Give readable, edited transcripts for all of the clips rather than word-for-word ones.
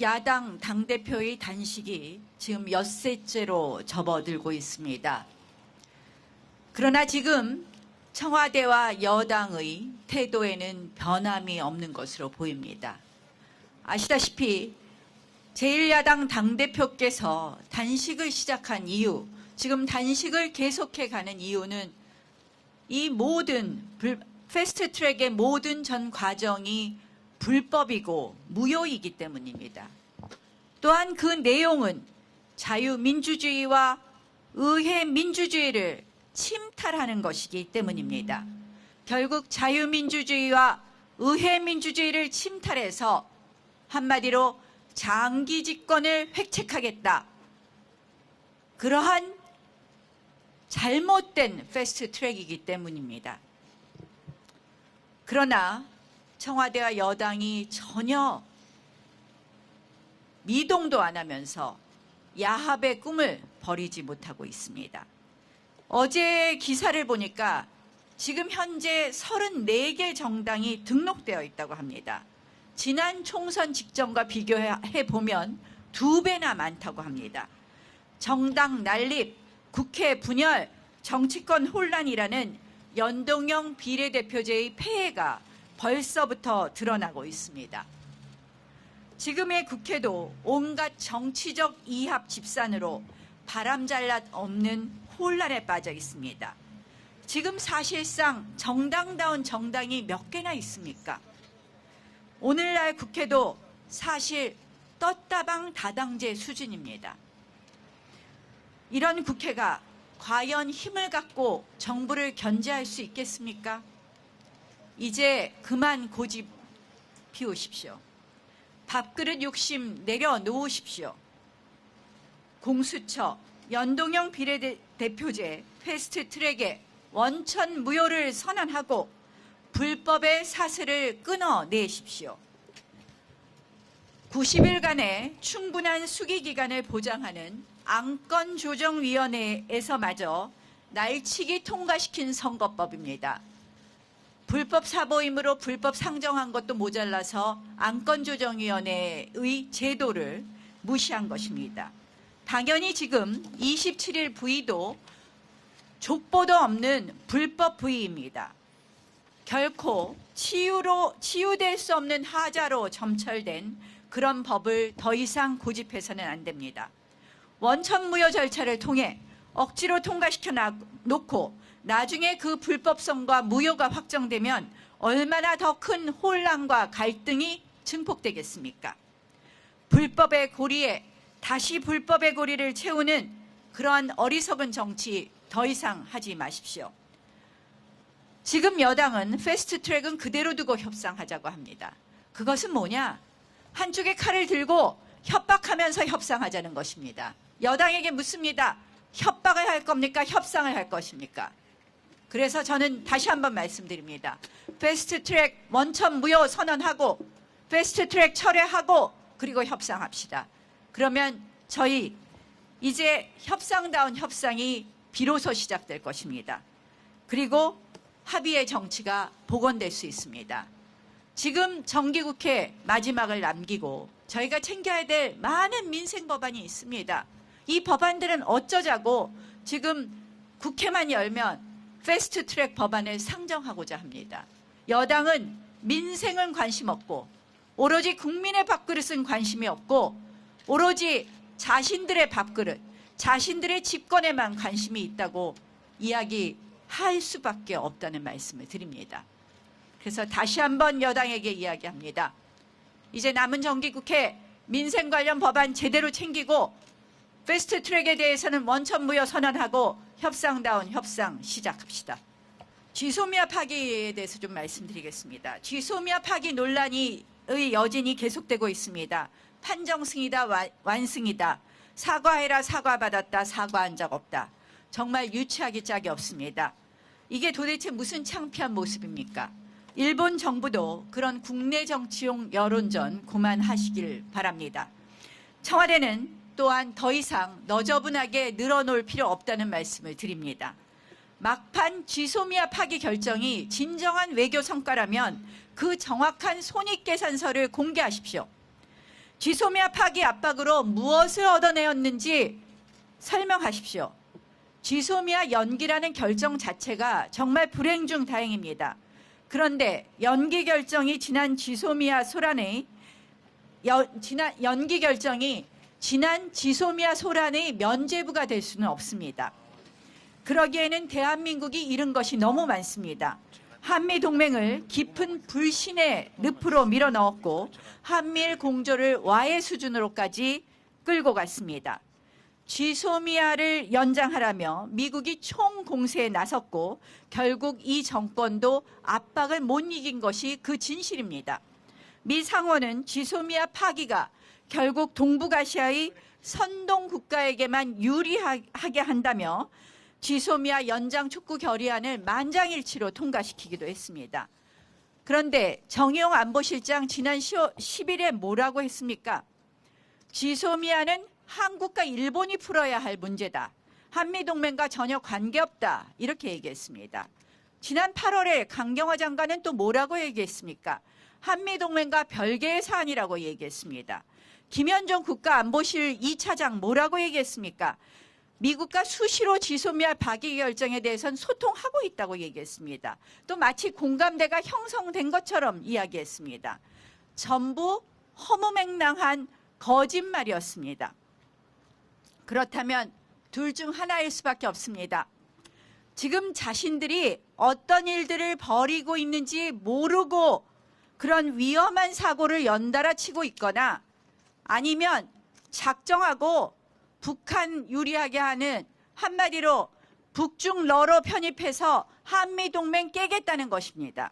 야당 당대표의 단식이 지금 엿새째로 접어들고 있습니다. 그러나 지금 청와대와 여당의 태도에는 변함이 없는 것으로 보입니다. 아시다시피 제1야당 당대표께서 단식을 시작한 이유, 지금 단식을 계속해가는 이유는 이 모든 패스트트랙의 모든 전 과정이 불법이고 무효이기 때문입니다. 또한 그 내용은 자유민주주의와 의회민주주의를 침탈하는 것이기 때문입니다. 결국 자유민주주의와 의회민주주의를 침탈해서 한마디로 장기 집권을 획책하겠다. 그러한 잘못된 패스트트랙이기 때문입니다. 그러나 청와대와 여당이 전혀 미동도 안 하면서 야합의 꿈을 버리지 못하고 있습니다. 어제 기사를 보니까 지금 현재 34개 정당이 등록되어 있다고 합니다. 지난 총선 직전과 비교해 보면 2배나 많다고 합니다. 정당 난립, 국회 분열, 정치권 혼란이라는 연동형 비례대표제의 폐해가 벌써부터 드러나고 있습니다. 지금의 국회도 온갖 정치적 이합 집산으로 바람잘lat 없는 혼란에 빠져 있습니다. 지금 사실상 정당다운 정당이 몇 개나 있습니까? 오늘날 국회도 사실 떴다방 다당제 수준입니다. 이런 국회가 과연 힘을 갖고 정부를 견제할 수 있겠습니까? 이제 그만 고집 피우십시오. 밥그릇 욕심 내려놓으십시오. 공수처, 연동형 비례대표제, 패스트트랙에 원천 무효를 선언하고 불법의 사슬을 끊어내십시오. 90일간의 충분한 수기기간을 보장하는 안건조정위원회에서마저 날치기 통과시킨 선거법입니다. 불법 사보임으로 불법 상정한 것도 모자라서 안건조정위원회의 제도를 무시한 것입니다. 당연히 지금 27일 부의도 족보도 없는 불법 부의입니다. 결코 치유될 수 없는 하자로 점철된 그런 법을 더 이상 고집해서는 안 됩니다. 원천무효 절차를 통해 억지로 통과시켜 놓고 나중에 그 불법성과 무효가 확정되면 얼마나 더 큰 혼란과 갈등이 증폭되겠습니까? 불법의 고리에 다시 불법의 고리를 채우는 그러한 어리석은 정치 더 이상 하지 마십시오. 지금 여당은 패스트트랙은 그대로 두고 협상하자고 합니다. 그것은 뭐냐? 한쪽에 칼을 들고 협박하면서 협상하자는 것입니다. 여당에게 묻습니다. 협박을 할 겁니까? 협상을 할 것입니까? 그래서 저는 다시 한번 말씀드립니다. 패스트트랙 원천 무효 선언하고 패스트트랙 철회하고 그리고 협상합시다. 그러면 저희 이제 협상다운 협상이 비로소 시작될 것입니다. 그리고 합의의 정치가 복원될 수 있습니다. 지금 정기국회 마지막을 남기고 저희가 챙겨야 될 많은 민생 법안이 있습니다. 이 법안들은 어쩌자고 지금 국회만 열면 패스트트랙 법안을 상정하고자 합니다. 여당은 민생은 관심 없고 오로지 국민의 밥그릇은 관심이 없고 오로지 자신들의 밥그릇, 자신들의 집권에만 관심이 있다고 이야기할 수밖에 없다는 말씀을 드립니다. 그래서 다시 한번 여당에게 이야기합니다. 이제 남은 정기국회 민생 관련 법안 제대로 챙기고 패스트트랙에 대해서는 원천무효 선언하고 협상다운 협상 시작합시다. 쥐소미아 파기에 대해서 좀 말씀드리겠습니다. 쥐소미아 파기 논란의 여진이 계속되고 있습니다. 판정승이다 완승이다. 사과해라 사과받았다 사과한 적 없다. 정말 유치하기 짝이 없습니다. 이게 도대체 무슨 창피한 모습입니까? 일본 정부도 그런 국내 정치용 여론전 그만하시길 바랍니다. 청와대는 또한 더 이상 너저분하게 늘어놓을 필요 없다는 말씀을 드립니다. 막판 쥐소미아 파기 결정이 진정한 외교 성과라면 그 정확한 손익계산서를 공개하십시오. 지소미아 파기 압박으로 무엇을 얻어내었는지 설명하십시오. 지소미아 연기라는 결정 자체가 정말 불행 중 다행입니다. 그런데 연기 결정이 지난 지소미아 소란의 면죄부가 될 수는 없습니다. 그러기에는 대한민국이 잃은 것이 너무 많습니다. 한미동맹을 깊은 불신의 늪으로 밀어넣었고 한미일 공조를 와해 수준으로까지 끌고 갔습니다. 지소미아를 연장하라며 미국이 총공세에 나섰고 결국 이 정권도 압박을 못 이긴 것이 그 진실입니다. 미 상원은 지소미아 파기가 결국 동북아시아의 선동 국가에게만 유리하게 한다며 지소미아 연장 촉구 결의안을 만장일치로 통과시키기도 했습니다. 그런데 정의용 안보실장 지난 10일에 뭐라고 했습니까? 지소미아는 한국과 일본이 풀어야 할 문제다. 한미동맹과 전혀 관계없다. 이렇게 얘기했습니다. 지난 8월에 강경화 장관은 또 뭐라고 얘기했습니까? 한미동맹과 별개의 사안이라고 얘기했습니다. 김현종 국가안보실 2차장 뭐라고 얘기했습니까? 미국과 수시로 지소미아 파기 결정에 대해서는 소통하고 있다고 얘기했습니다. 또 마치 공감대가 형성된 것처럼 이야기했습니다. 전부 허무맹랑한 거짓말이었습니다. 그렇다면 둘 중 하나일 수밖에 없습니다. 지금 자신들이 어떤 일들을 벌이고 있는지 모르고 그런 위험한 사고를 연달아 치고 있거나 아니면 작정하고 북한 유리하게 하는 한마디로 북중러로 편입해서 한미동맹 깨겠다는 것입니다.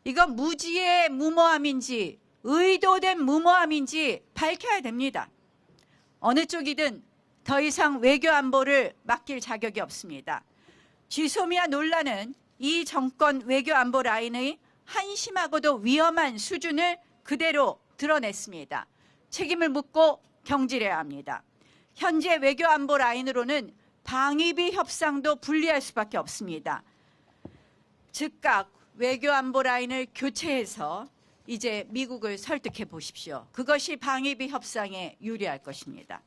이건 무지의 무모함인지 의도된 무모함인지 밝혀야 됩니다. 어느 쪽이든 더 이상 외교안보를 맡길 자격이 없습니다. 지소미아 논란은 이 정권 외교안보 라인의 한심하고도 위험한 수준을 그대로 드러냈습니다. 책임을 묻고 경질해야 합니다. 현재 외교안보 라인으로는 방위비 협상도 분리할 수밖에 없습니다. 즉각 외교안보 라인을 교체해서 이제 미국을 설득해 보십시오. 그것이 방위비 협상에 유리할 것입니다.